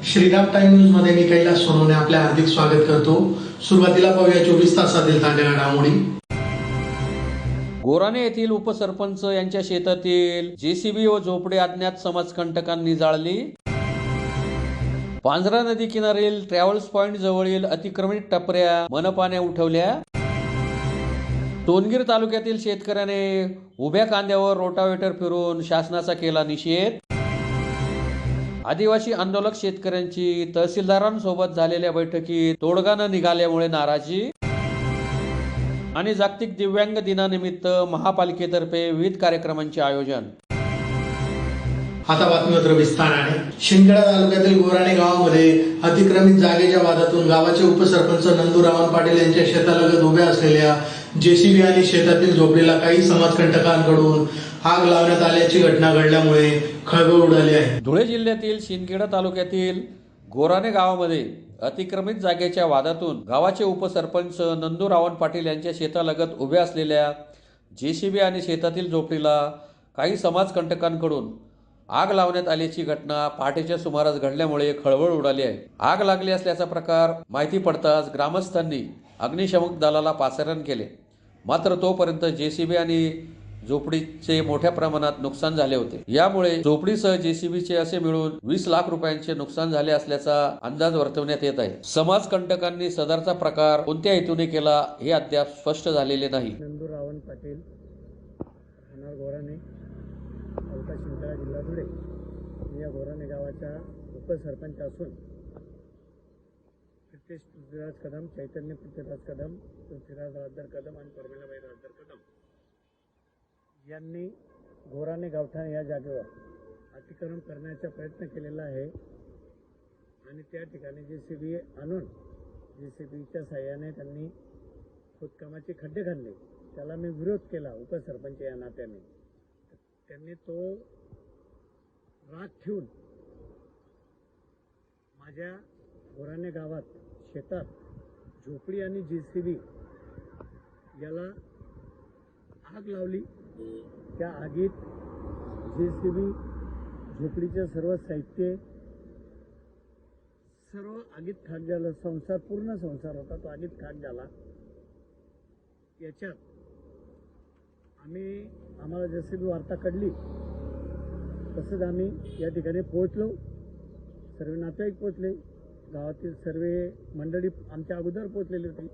Shriram time news मध्ये मी कैलास सोनवणे आपले हार्दिक स्वागत करतो। सुरुवातीला पाहूया 24 तासातील ताज्या घडामोडी। गोराणे येथील उपसरपंच यांच्या शेतातील जेसीबी व झोपडी अज्ञात समाजकंटकांनी जाळली। पांझरा नदी किनारील ट्रॅव्हल्स पॉइंट जवळील अतिक्रमित टपऱ्या मनपाने उठवल्या। सोनगीर तालुक्यातील शेतकऱ्याने उभ्या कांद्यावर रोटावेटर फिरून शासनाचा केला निषेध। आदिवासी आंदोलक शेतकऱ्यांची तहसीलदारांसोबत झालेल्या बैठकीत तोडगा न निघाल्यामुळे नाराजी। आणि जागतिक दिव्यांग दिनानिमित्त महापालिकेतर्फे विविध कार्यक्रमांचे आयोजन। आता बातमीपत्र विस्ताराने। शिंदखेडा तालुक्यातील गोराणे गावामध्ये अतिक्रमित जागेच्या वादातून गावाचे उपसरपंच नंदूराव पाटील यांच्या शेतालगत उभ्या असलेल्या जेसीबी आणि शेतातील झोपडीला काही समाजकंटकांकडून आग लावण्यात आल्याची घटना घडल्यामुळे खळबळ उडाली आहे। धुळे जिल्ह्यातील शिंदखेडा तालुक्यातील गोराणे गावामध्ये अतिक्रमित जागेच्या वादातून गावाचे उपसरपंच नंदूराव पाटील यांच्या शेतालगत उभ्या असलेल्या जेसीबी आणि शेतातील झोपडीला काही समाजकंटकांकडून आग लावण्यात आल्याची घटना पहाटेच्या सुमारास घडल्यामुळे खळबळ उडाली आहे। आग लागली असल्याचा प्रकार माहिती पडताच ग्रामस्थांनी अग्निशमन दलाला पाचारण केले, मात्र तोपर्यंत जेसीबी आणि झोपडीचे मोठ्या प्रमाणात नुकसान झाले होते। यामुळे झोपडीसह जेसीबीचे असे मिळून 20 लाख रुपयांचे नुकसान झाले असल्याचा अंदाज वर्तवण्यात येत आहे। समाजकंटकांनी सदरचा प्रकार कोणत्या हेतूने केला हे अद्याप स्पष्ट झालेले नाही। नंदूराव पाटील, राहणार गोराणे, तालुका शिंदखेडा, जिल्हा धुळे। मी या गोराणे गावाचा उपसरपंच असून प्रितेश पृथ्वीराज कदम, चैतन्य पृथ्वीराज कदम, पृथ्वीराज राजदर कदम आणि परमिलाबाई राजदर कदम यांनी गोराणे गावठाण या जागेवर अतिक्रमण करण्याचा प्रयत्न केलेला आहे आणि त्या ठिकाणी जेसीबी आणून जेसीबीच्या साहाय्याने त्यांनी खोदकामाचे खड्डे खणले। त्याला मी विरोध केला उपसरपंच या नात्याने। त्यांनी तो राग ठेवून माझ्या गोराणे गावात शेतात झोपडी आणि जेसीबी याला आग लावली। त्या आगीत जेसीबी, झोपडीचे सर्व साहित्य सर्व आगीत खाक झालं। पूर्ण संसार होता तो आगीत खाक झाला। याच्यात आम्हाला जेसीबी वार्ता कळली तसंच आम्ही या ठिकाणी पोहोचलो। सर्व नातेवाईक पोहोचले, गावातील सर्व मंडळी आमच्या अगोदर पोहोचलेली होती।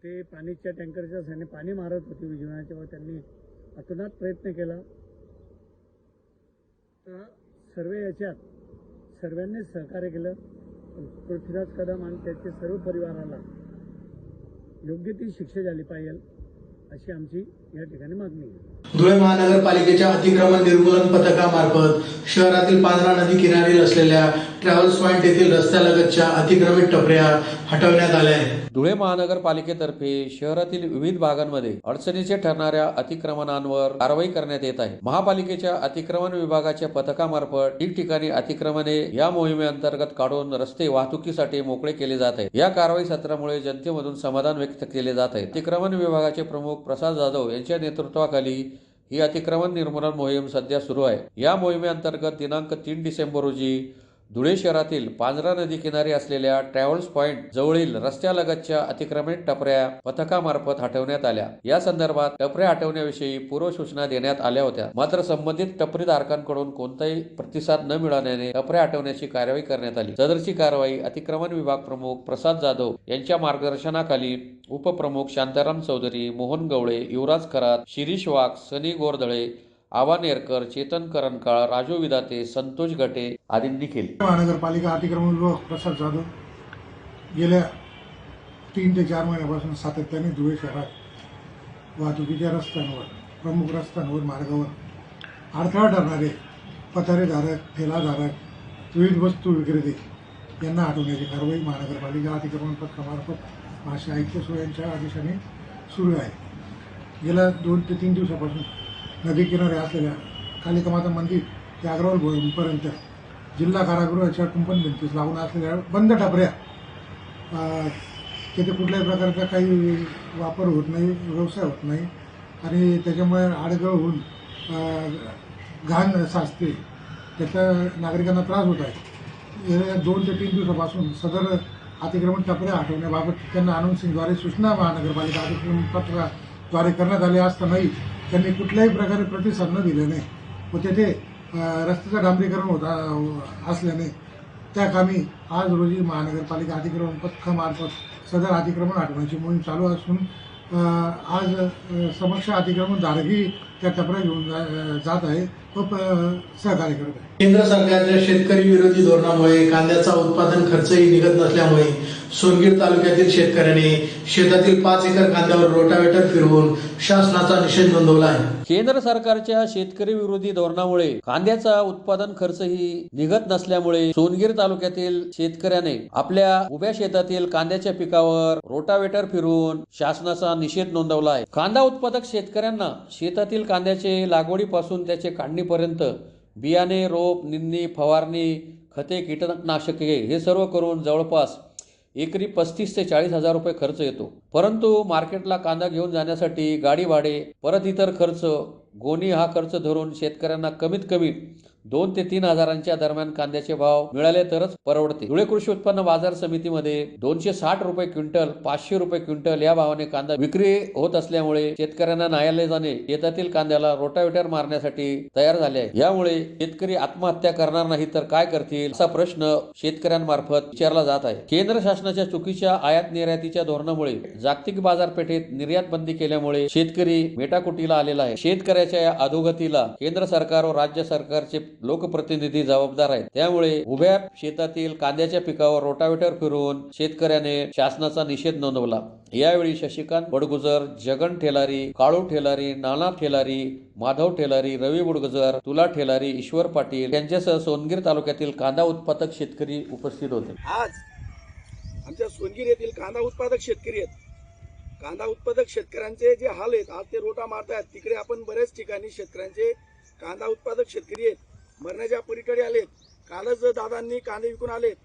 ते पाणीच्या टँकरच्या साहाय्याने पाणी मारत होते विजवण्याचे व त्यांनी अतोनात प्रयत्न केला। तर सर्व याच्यात सर्वांनी सहकार्य केलं। पृथ्वीराज कदम आणि त्याच्या सर्व परिवाराला योग्य ती शिक्षा झाली पाहिजे अशी आमची या ठिकाणी मागणी आहे। धुळे महानगरपालिकेच्या अतिक्रमण निर्मूलन पथकामार्फत शहरातील पांझरा नदी किनारी असलेल्या ट्रॅव्हल्स पॉइंट येथील रस्त्यालगतच्या अतिक्रमित टपऱ्या हटवण्यात आल्या आहेत। धुळे महानगरपालिकेतर्फे शहरातील विविध भागांमध्ये अडचणीचे ठरणाऱ्या अतिक्रमणांवर कारवाई करण्यात येत आहे। महापालिकेच्या अतिक्रमण विभागाच्या पथकामार्फत ठिकठिकाणी अतिक्रमणे या मोहिमेअंतर्गत काढून रस्ते वाहतुकीसाठी मोकळे केले जात आहे। या कारवाई सत्रामुळे जनतेमधून समाधान व्यक्त केले जात आहे। अतिक्रमण विभागाचे प्रमुख प्रसाद जाधव यांच्या नेतृत्वाखाली ही अतिक्रमण निर्मूलन मोहीम सध्या सुरू आहे। या मोहिमेअंतर्गत दिनांक 3 डिसेंबर रोजी धुळे शहरातील पांझरा नदी किनारी असलेल्या ट्रॅव्हल्स पॉइंट जवळील रस्त्यालगतच्या अतिक्रमित टपऱ्या पथकामार्फत हटवण्यात आल्या। या संदर्भात टपऱ्या हटवण्याविषयी पूर्वसूचना देण्यात आल्या होत्या, मात्र संबंधित टपरीधारकांकडून कोणताही प्रतिसाद न मिळाल्याने टपऱ्या हटवण्याची कारवाई करण्यात आली। सदरची कारवाई अतिक्रमण विभाग प्रमुख प्रसाद जाधव यांच्या मार्गदर्शनाखाली उपप्रमुख शांताराम चौधरी, मोहन गवळे, युवराज खरात, शिरीष वाघ, सनी गोरधळे, आवा नेरकर, चेतन करणकाळ, राजू विदाते, संतोष गटे आदींनी केली। महानगरपालिका अतिक्रमण विभाग प्रसाद जाधव गेल्या 3 ते 4 महिन्यापासून सातत्याने धुळे शहरात वाहतुकीच्या रस्त्यांवर, प्रमुख रस्त्यांवर, मार्गावर अडथळा ठरणारे पथारेधारक, ठेलाधारक, विविध वस्तू विक्रेते यांना हटवण्याची कारवाई महानगरपालिका अतिक्रमण पथकामार्फत महाशय आयुक्त यांच्या आदेशाने सुरू आहे। गेल्या 2 ते 3 दिवसापासून नदी किनारे असलेल्या कालिका माता मंदिर ते अग्रवाल भवनपर्यंत जिल्हा कारागृहाच्या कुंपण भिंतीस लागून असलेल्या बंद टपऱ्या, तिथे कुठल्याही प्रकारचा काही वापर होत नाही, व्यवसाय होत नाही आणि त्याच्यामुळे आडगळ होऊन घाण साचते, त्याचा नागरिकांना त्रास होत आहे। 2 ते 3 दिवसापासून सदर अतिक्रमण टपऱ्या हटवण्याबाबत त्यांना अनाउन्सिंगद्वारे सूचना महानगरपालिका अतिक्रमण पत्राद्वारे करण्यात आले असतानाही त्यांनी कुठल्याही प्रकारे प्रतिसाद न दिल्याने व तेथे रस्त्याचं डांबरीकरण होत असल्याने त्या कामी आज रोजी महानगरपालिका अतिक्रमण पथकामार्फत सदर अतिक्रमण हटवण्याची मोहीम चालू असून आज समक्ष अतिक्रमणधारकही त्या टपऱ्या घेऊन जात आहे व सहकार्य करत आहे. केंद्र सरकारच्या शेतकरी विरोधी धोरणामुळे कांद्याचा उत्पादन खर्चही निघत नसल्यामुळे सोनगीर तालुक्यातील शेतकऱ्यांनी शेतातील 5 एकर कांद्यावर रोटावेटर फिरवून शासनाचा निषेध नोंदवला आहे. केंद्र सरकारच्या शेतकरी विरोधी धोरणामुळे कांद्याचा उत्पादन खर्चही निघत नसल्यामुळे सोनगीर तालुक्यातील शेतकऱ्याने आपल्या उभ्या शेतातील कांद्याच्या पिकावर रोटावेटर फिरवून शासनाचा निषेध नोंदवला आहे. कांदा उत्पादक शेतकऱ्यांना शेतातील कांद्याचे लागवडीपासून त्याचे काढणीपर्यंत बियाणे, रोप, निंदणी, फवारणी, खते, कीटकनाशके हे सर्व करून जवळपास एकरी 35 ते 40 हजार रुपये खर्च येतो. परंतु मार्केटला कांदा घेऊन जाण्यासाठी गाडी भाडे, परत इतर खर्च, गोणी हा खर्च धरून शेतकऱ्यांना कमीत कमी 2 ते 3 हजारांच्या दरम्यान कांद्याचे भाव मिळाले तरच परवडते. धुळे कृषी उत्पन्न बाजार समितीमध्ये 260 रुपये क्विंटल, 500 रुपये क्विंटल या भावाने कांदा विक्री होत असल्यामुळे शेतकऱ्यांना नाईलाजाने शेतातील कांद्याला रोटावेटर मारण्यासाठी तयार झाले आहे. यामुळे शेतकरी आत्महत्या करणार नाही तर काय करतील असा प्रश्न शेतकऱ्यांमार्फत विचारला जात आहे. केंद्र शासनाच्या चुकीच्या आयात निर्यातीच्या धोरणामुळे जागतिक बाजारपेठेत निर्यात बंदी केल्यामुळे शेतकरी मेटाकुटीला आलेला आहे. शेतकऱ्याच्या या अधोगतीला केंद्र सरकार व राज्य सरकारचे लोकप्रतिनिधी जबाबदार आहेत. त्यामुळे उभ्या शेतातील कांद्याच्या पिकावर रोटावेटर फिरवून शेतकऱ्याने शासनाचा निषेध नोंदवला. यावेळी शशिकांत बडगुजर, जगन ठेलारी, काळू ठेलारी, नाना ठेलारी, माधव ठेलारी, रवी बुडगुजर, तुला ठेलारी, ईश्वर पाटील यांच्यासह सोनगीर तालुक्यातील कांदा उत्पादक शेतकरी उपस्थित होते. आज आमच्या सोनगीर येथील कांदा उत्पादक शेतकरी आहेत. कांदा उत्पादक शेतकऱ्यांचे जे हाल आहेत, आज ते रोटा मारतात. तिकडे आपण बऱ्याच ठिकाणी शेतकऱ्यांचे कांदा उत्पादक शेतकरी आहेत, मरण्याच्या पलीकडे आलेत. कालच दादांनी कांदे विकून आलेत.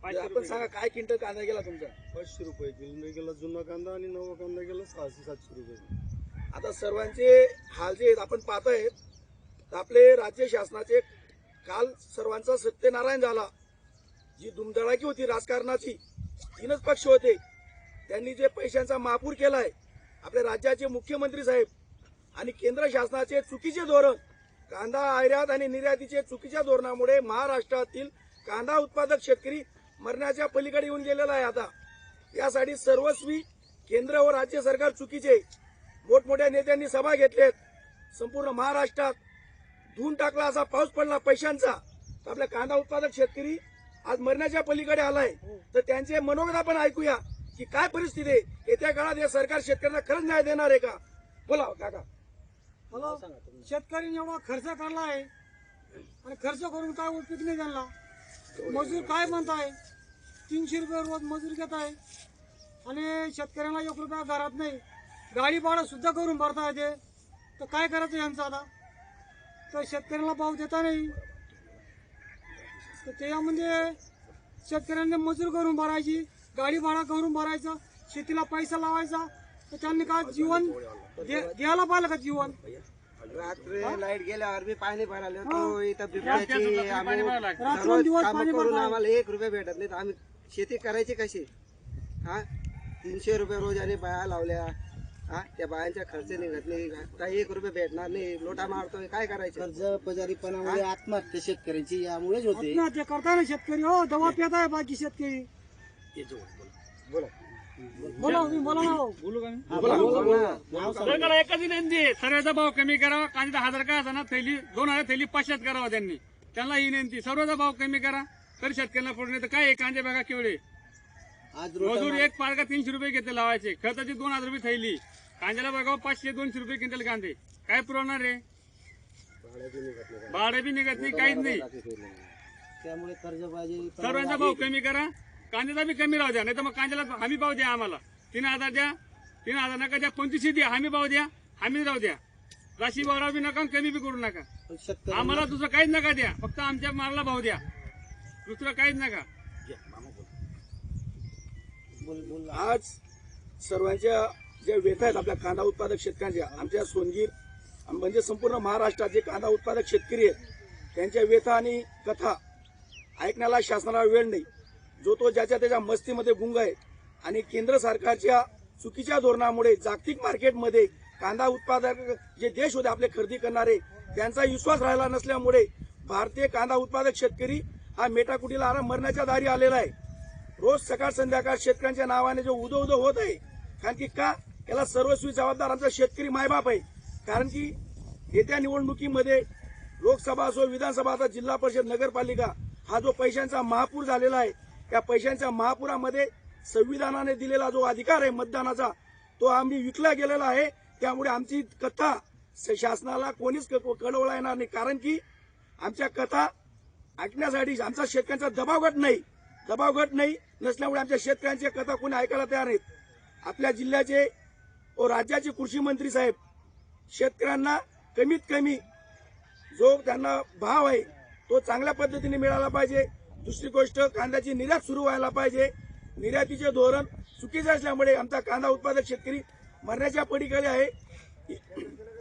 आपण सांगा काय क्विंटल कांदा गेला तुमचा? 500 रुपये किलो गेला जुना कांदा आणि नवा कांदा गेला 600-700 रुपये. आता सर्वांचे हाल जे आहेत आपण पाहतायत. तर आपले राज्य शासनाचे काल सर्वांचा सत्यनारायण झाला. जी दुमदडाकी होती राजकारणाची, 3च पक्ष होते, त्यांनी जे पैशांचा महापूर केलाय, आपल्या राज्याचे मुख्यमंत्री साहेब आणि केंद्र शासनाचे चुकीचे धोरण, कांदा आयात आणि निर्यातीचे चुकीच्या धोरणामुळे महाराष्ट्रातील कांदा उत्पादक शेतकरी मरण्याच्या पलीकडे येऊन गेलेला आहे. आता यासाठी सर्वस्वी केंद्र व राज्य सरकार चुकीचे. मोठमोठ्या नेत्यांनी सभा घेतल्यात. संपूर्ण महाराष्ट्रात धुवून टाकला असा पाऊस पडला पैशांचा. तर आपल्या कांदा उत्पादक शेतकरी आज मरण्याच्या पलीकडे आलाय. तर त्यांचे मनोगत आपण ऐकूया की काय परिस्थिती आहे. येत्या काळात हे सरकार शेतकऱ्यांना खरंच न्याय देणार आहे का? बोला काका. शेतकरी एवढा खर्च करला आहे आणि खर्च करून काय उपयोग नाही त्यांना. मजूर काय म्हणताय, 300 रुपये रोज मजूर घेत आहे आणि शेतकऱ्यांना 1 रुपया घरात नाही. गाडी भाडं सुद्धा करून भरता येते. तर काय करायचं यांचं आता? तर शेतकऱ्यांना भाव देता नाही. तर त्यामध्ये शेतकऱ्यांनी मजूर करून भरायची, गाडी भाडा करून भरायचा, शेतीला पैसा लावायचा. तर त्यांनी काय जीवन द्यायला पाहिलं का? जीवन रात्री लाईट गेल्यावर मी पाणी भरायला होतो इथं बिबट्याची पाणी करून आम्हाला 1 रुपया भेटत नाही. आम्ही शेती करायची कशी? हा 300 रुपये रोज आणि बाया लावल्या. हा त्या बायांच्या खर्च निघत नाही, काही 1 रुपये भेटणार नाही. लोटा मारतोय, काय करायचं? कर्ज पजारीपणामुळे आत्महत्या शेतकऱ्यांची यामुळेच होते. आत्महत्या करताना शेतकरी हो दवा पेत आहे. बाकी शेतकरी बोला ना हो. सरकारला एकच विनंती आहे, सर्वांचा भाव कमी करावा. कांदा 1000 काय असताना थैली 2000 थैली 500 करावा त्यांनी. त्यांना ही विनंती, सर्वांचा भाव कमी करा तर शेतकऱ्यांना पडू नाही. तर काय कांदे बघा केवढे. मजूर एक पारगा 300 रुपये घेते लावायचे, खर्चाची 2000 रुपये थैली. कांद्याला बघा 500-200 रुपये क्विंटल कांदे. काय पुरवणार रे? भाडे बी निघत नाही, काहीच नाही. त्यामुळे कर्ज पाहिजे. सर्वांचा भाव कमी करा, कांद्याचा बी कमी राहू द्या. नाही तर मग कांद्याला हमी भाव द्या. आम्हाला 3000 द्या, 3000 नका द्या, 2500 द्या. हमी भाव द्या, हमी राहू द्या. राशी वाढवा बी नका, कमी बी करू नका. आम्हाला दुसरं काहीच नका द्या, फक्त आमच्या मालाला भाव द्या, दुसरं काहीच नका. आज सर्वांच्या ज्या व्यथा आहेत आपल्या कांदा उत्पादक शेतकऱ्यांच्या, आमच्या सोनगीर म्हणजे संपूर्ण महाराष्ट्रात जे कांदा उत्पादक शेतकरी आहेत त्यांच्या व्यथा आणि कथा ऐकण्याला शासनाला वेळ नाही. जो तो ज्याच्या त्याच्या मस्तीमध्ये गुंग आहे आणि केंद्र सरकारच्या चुकीच्या धोरणामुळे जागतिक मार्केटमध्ये कांदा उत्पादक जे देश होते आपले खरेदी करणारे त्यांचा विश्वास राहिला नसल्यामुळे भारतीय कांदा उत्पादक शेतकरी हा मेटाकुटीला आराम मरण्याच्या दारी आलेला आहे. रोज सकाळ संध्याकाळ शेतकऱ्यांच्या नावाने जो उदो उदो होत आहे, कारण की का याला सर्वस्वी जबाबदार आमचा शेतकरी मायबाप आहे. कारण की येत्या निवडणुकीमध्ये लोकसभा असो, विधानसभा, आता जिल्हा परिषद, नगरपालिका हा जो पैशांचा महापूर झालेला आहे, त्या पैशांच्या महापुरामध्ये संविधानाने दिलेला जो अधिकार आहे मतदानाचा तो आम्ही विकला गेलेला आहे. त्यामुळे आमची कथा शासनाला कोणीच कळवला येणार नाही. कारण की आमच्या कथा ऐकण्यासाठी आमचा शेतकऱ्यांचा दबावगट नाही नसल्यामुळे आमच्या शेतकऱ्यांच्या कथा कोणी ऐकायला तयार नाहीत. आपल्या जिल्ह्याचे व राज्याचे कृषी मंत्री साहेब शेतकऱ्यांना कमीत कमी जो त्यांना भाव आहे तो चांगल्या पद्धतीने मिळाला पाहिजे. दुसरी गोष्ट, कांद्याची निर्यात सुरू व्हायला पाहिजे. निर्यातीचे धोरण चुकीचे असल्यामुळे आमचा कांदा उत्पादक शेतकरी मरण्याच्या पलीकडे आहे.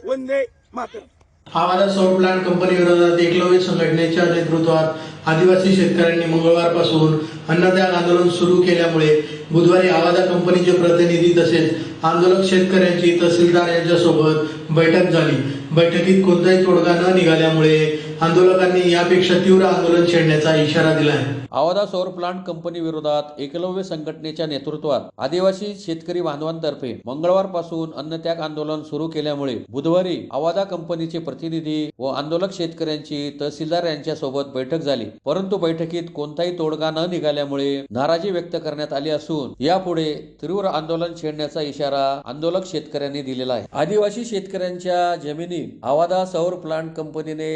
वंदे मातरम. आवादा सौर प्लांट कंपनी विरोधात एकलव्य संघटनेच्या नेतृत्वात आदिवासी शेतकऱ्यांनी मंगळवारपासून अन्नत्याग आंदोलन सुरू केल्यामुळे बुधवारी आवादा कंपनीचे प्रतिनिधी तसेच आंदोलक शेतकऱ्यांची तहसीलदार यांच्यासोबत बैठक झाली. बैठकीत कोणताही तोडगा न निघाल्यामुळे आंदोलकांनी यापेक्षा तीव्र आंदोलन छेडण्याचा इशारा दिला आहे. आवादा सौर प्लांट कंपनी विरोधात एकलव्य संघटनेच्या नेतृत्वात आदिवासी शेतकरी बांधवांतर्फे मंगळवारपासून अन्नत्याग आंदोलन सुरू केल्यामुळे बुधवारी आवादा कंपनीचे प्रतिनिधी व आंदोलक शेतकऱ्यांची तहसीलदार यांच्यासोबत बैठक झाली. परंतु बैठकीत कोणताही तोडगा न निघाल्यामुळे नाराजी व्यक्त करण्यात आली असून यापुढे तीव्र आंदोलन छेडण्याचा इशारा आंदोलक शेतकऱ्यांनी दिलेला आहे. आदिवासी शेतकऱ्यांच्या जमिनी आवादा सौर प्लांट कंपनीने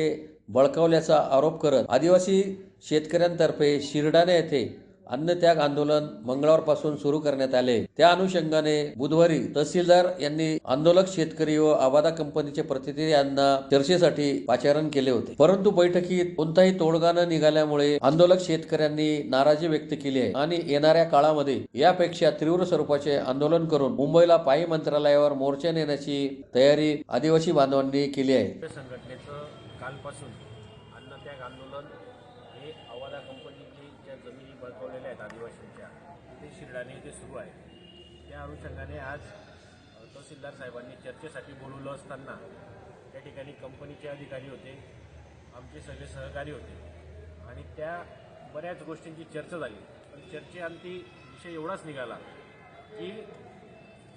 बळकावल्याचा आरोप करत आदिवासी शेतकऱ्यांतर्फे शिरडाणे येथे अन्नत्याग आंदोलन मंगळवारपासून सुरू करण्यात आले. त्या अनुषंगाने बुधवारी तहसीलदार यांनी आंदोलक शेतकरी व आवादा कंपनीचे प्रतिनिधी यांना चर्चेसाठी पाचारण केले होते. परंतु बैठकीत कोणताही तोडगा न निघाल्यामुळे आंदोलक शेतकऱ्यांनी नाराजी व्यक्त केली आहे आणि येणाऱ्या काळामध्ये यापेक्षा तीव्र स्वरूपाचे आंदोलन करून मुंबईला पायी मंत्रालयावर मोर्चा नेण्याची तयारी आदिवासी बांधवांनी केली आहे. संघटनेचं कालपासून अन्नत्याग आंदोलन हे आवादा कंपनीची ज्या जमिनी बळकावलेल्या आहेत आदिवासींच्या ते शिरडाणे येथे सुरू आहे. त्या अनुषंगाने आज तहसीलदार साहेबांनी चर्चेसाठी बोलवलं असताना त्या ठिकाणी कंपनीचे अधिकारी होते, आमचे सगळे सहकारी होते आणि त्या बऱ्याच गोष्टींची चर्चा झाली. पण चर्चेअंती विषय एवढाच निघाला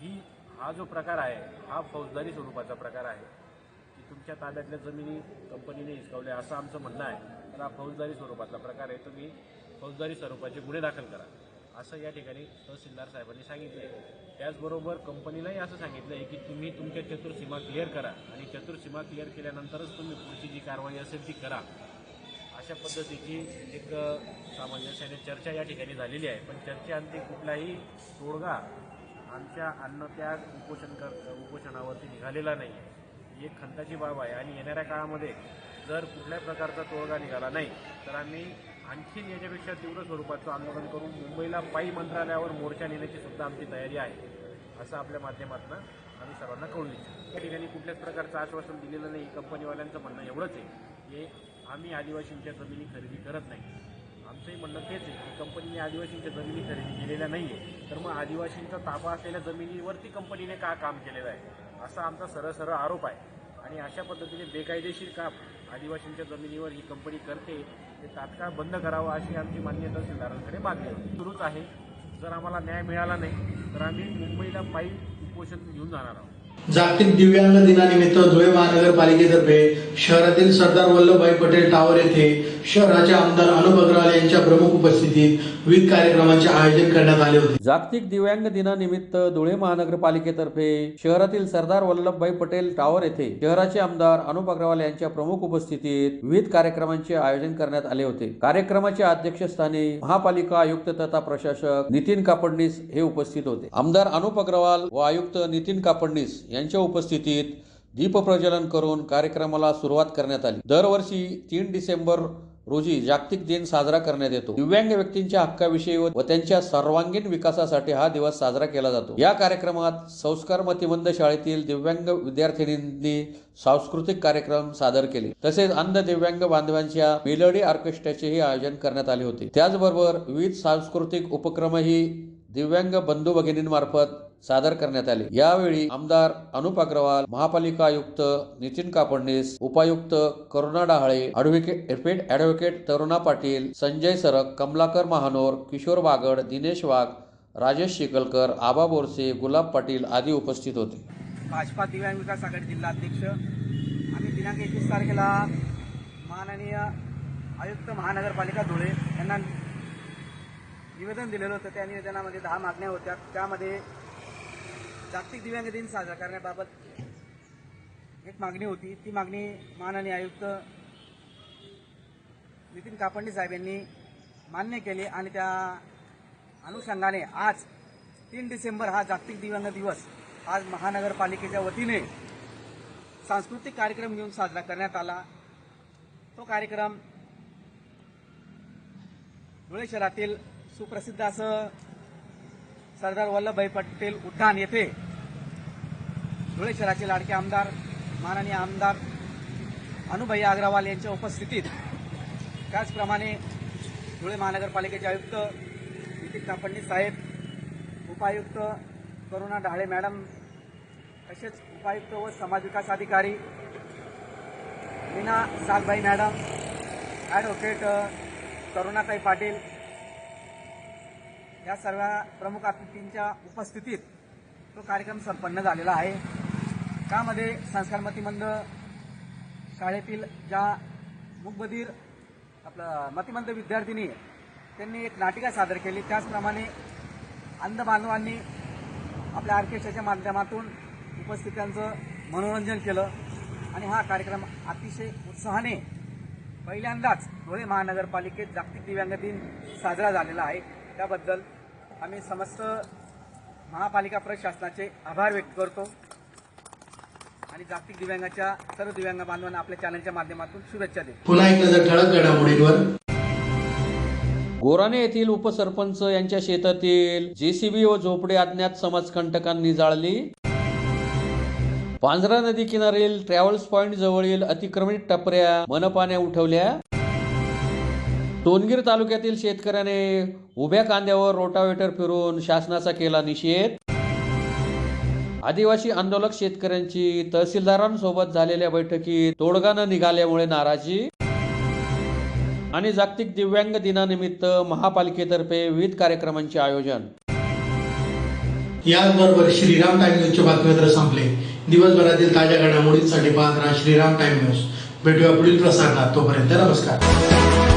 की हा जो प्रकार आहे हा फौजदारी स्वरूपाचा प्रकार आहे की तुमच्या ताब्यातल्या जमिनी कंपनीने हिसकावल्या असं आमचं म्हणणं आहे. तर हा फौजदारी स्वरूपातला प्रकार आहे, तुम्ही फौजदारी स्वरूपाचे गुन्हे दाखल करा असं या ठिकाणी तहसीलदार साहेबांनी सांगितलं. त्याचबरोबर कंपनीलाही असं सांगितलं आहे की तुम्ही तुमच्या चतुर्सीमा क्लिअर करा आणि चतुर्सीमा क्लिअर केल्यानंतरच तुम्ही पुढची जी कारवाई असेल ती करा. अशा पद्धतीची एक सामंजस्याने चर्चा या ठिकाणी झालेली आहे. पण चर्चेअंती कुठलाही तोडगा आमच्या अन्नत्याग उपोषणावरती निघालेला नाही. ही एक खंताची बाब आहे आणि येणाऱ्या काळामध्ये जर कुठल्याही प्रकारचा तोडगा निघाला नाही तर आम्ही आणखीन याच्यापेक्षा तीव्र स्वरूपाचं आंदोलन करून मुंबईला पायी मंत्रालयावर मोर्चा नेण्याची सुद्धा आमची तयारी आहे असं आपल्या माध्यमातून आम्ही सर्वांना कळवू इच्छितो. या ठिकाणी कुठल्याच प्रकारचं आश्वासन दिलेलं नाही. कंपनीवाल्यांचं म्हणणं एवढंच आहे की आम्ही आदिवासींच्या जमिनी खरेदी करत नाही. आमचंही म्हणणं तेच आहे की कंपनीने आदिवासींच्या जमिनी खरेदी केलेल्या नाही आहे, तर मग आदिवासींचा ताबा असलेल्या जमिनीवरती कंपनीने का काम केलेलं आहे असा आमचा सरळ आरोप आहे. आणि अशा पद्धतीने बेकायदेशीर काम आदिवासींच्या जमिनीवर ही कंपनी करते ते तात्काळ बंद करावं अशी आमची मान्य तहसीलदारांकडे मागणी होती. सुरूच आहे. जर आम्हाला न्याय मिळाला नाही तर आम्ही मुंबईला पायी उपोषण घेऊन जाणार आहोत. जागतिक दिव्यांग दिनानिमित्त धुळे महानगरपालिकेतर्फे शहरातील सरदार वल्लभभाई पटेल टावर येथे शहराचे आमदार अनुप अग्रवाल यांच्या प्रमुख उपस्थितीत विविध कार्यक्रमांचे आयोजन करण्यात आले होते. जागतिक दिव्यांग दिनानिमित्त धुळे महानगरपालिकेतर्फे शहरातील सरदार वल्लभभाई पटेल टावर येथे शहराचे आमदार अनुप अग्रवाल यांच्या प्रमुख उपस्थितीत विविध कार्यक्रमांचे आयोजन करण्यात आले होते. कार्यक्रमाच्या अध्यक्षस्थानी महापालिका आयुक्त तथा प्रशासक नितीन कापडणीस हे उपस्थित होते. आमदार अनुप अग्रवाल व आयुक्त नितीन कापडणीस यांच्या उपस्थितीत दीप प्रज्वलन करून कार्यक्रमाला सुरुवात करण्यात आली. दरवर्षी 3 डिसेंबर रोजी जागतिक दिन साजरा करण्यात येतो. दिव्यांग व्यक्तींच्या हक्काविषयी व त्यांच्या सर्वांगीण विकासासाठी हा दिवस साजरा केला जातो. या कार्यक्रमात संस्कार मतिमंद शाळेतील दिव्यांग विद्यार्थिनींनी सांस्कृतिक कार्यक्रम सादर केले. तसेच अंध दिव्यांग बांधवांच्या मेलडी ऑर्केस्ट्राचेही आयोजन करण्यात आले होते. त्याचबरोबर विविध सांस्कृतिक उपक्रमही दिव्यांग बंधू भगिनींमार्फत सादर करण्यात आले. यावेळी आमदार अनुप अग्रवाल, महापालिका आयुक्त नितीन कापडणीस, उपायुक्त करुणा डहाळे, ॲडव्होकेट तरुणा पाटील, संजय सरक, कमलाकर महानोर, किशोर बागड, दिनेश वाघ, राजेश शिकलकर, आबा बोरसे, गुलाब पाटील आदी उपस्थित होते. भाजपा दिव्यांग विकास आघाडी जिल्हाध्यक्ष आम्ही दिनांक 21 तारखेला माननीय आयुक्त महानगरपालिका धुळे यांना निवेदन दिलेलं होतं. त्या निवेदनामध्ये 10 मागण्या होत्या. त्यामध्ये जागतिक दिव्यांग दिन साजरा करण्याबाबत एक मागणी होती. ती मागणी माननीय आयुक्त नितीन कापडणी साहेब यांनी मान्य केली आणि त्या अनुषंगाने आज 3 डिसेंबर हा जागतिक दिव्यांग दिवस आज महानगरपालिकेच्या वतीने सांस्कृतिक कार्यक्रम घेऊन साजरा करण्यात आला. तो कार्यक्रम धुळे शहरातील सुप्रसिद्ध असं सरदार वल्लभभाई पटेल उद्यान येथे धुळे शहराचे लाडके आमदार माननीय आमदार अनुभाई अग्रवाल यांच्या उपस्थितीत, त्याचप्रमाणे धुळे महानगरपालिकेचे आयुक्त नितीन कापडणी साहेब, उपायुक्त करुणा डहाळे मॅडम, तसेच उपायुक्त व समाज विकास अधिकारी मीना सालबाई मॅडम, ॲडव्होकेट करुणाताई पाटील या सर्व प्रमुख अतिथींच्या उपस्थितीत तो कार्यक्रम संपन्न झालेला आहे. त्यामध्ये संस्कार मतिमंद शाळेतील ज्या मूकबधीर मतिमंद विद्यार्थिनी त्यांनी एक नाटिका सादर केली. त्याचप्रमाणे अंध बांधवांनी आपल्या ऑर्केस्ट्राच्या माध्यमातून उपस्थितांचं मनोरंजन केलं आणि हा कार्यक्रम अतिशय उत्साहाने पहिल्यांदाच धुळे महानगरपालिकेत जागतिक दिव्यांग दिन साजरा झालेला आहे. त्याबद्दल आम्ही समस्त महापालिका प्रशासनाचे आभार व्यक्त करतो आणि जागतिक दिव्यांगाच्या सर्व दिव्यांग बांधवांना आपल्या चॅनलच्या माध्यमातून शुभेच्छा देतो. पुन्हा एक नजर ठळक घडामोडींवर. गोराणे येथील उपसरपंच यांच्या शेतातील जेसीबी व झोपडे अज्ञात समाजकंटकांनी जाळली. पांझरा नदी किनारील ट्रॅव्हल्स पॉइंट जवळील अतिक्रमित टपऱ्या मनपाने उठवल्या. सोनगीर तालुक्यातील शेतकऱ्याने उभ्या कांद्यावर रोटावेटर फिरून शासनाचा केला निषेध. आदिवासी आंदोलक शेतकऱ्यांची तहसीलदारांसोबत झालेल्या बैठकीत तोडगा न निघाल्यामुळे नाराजी. आणि जागतिक दिव्यांग दिनानिमित्त महापालिकेतर्फे विविध कार्यक्रमांचे आयोजन. याचबरोबर श्रीराम टाइम न्यूजचे बातमीपत्र संपले. दिवसभरातील ताज्या घडामोडींसाठी पाहत राहा श्रीराम टाइम न्यूज. भेटूया पुढील प्रसारणात. तोपर्यंत नमस्कार.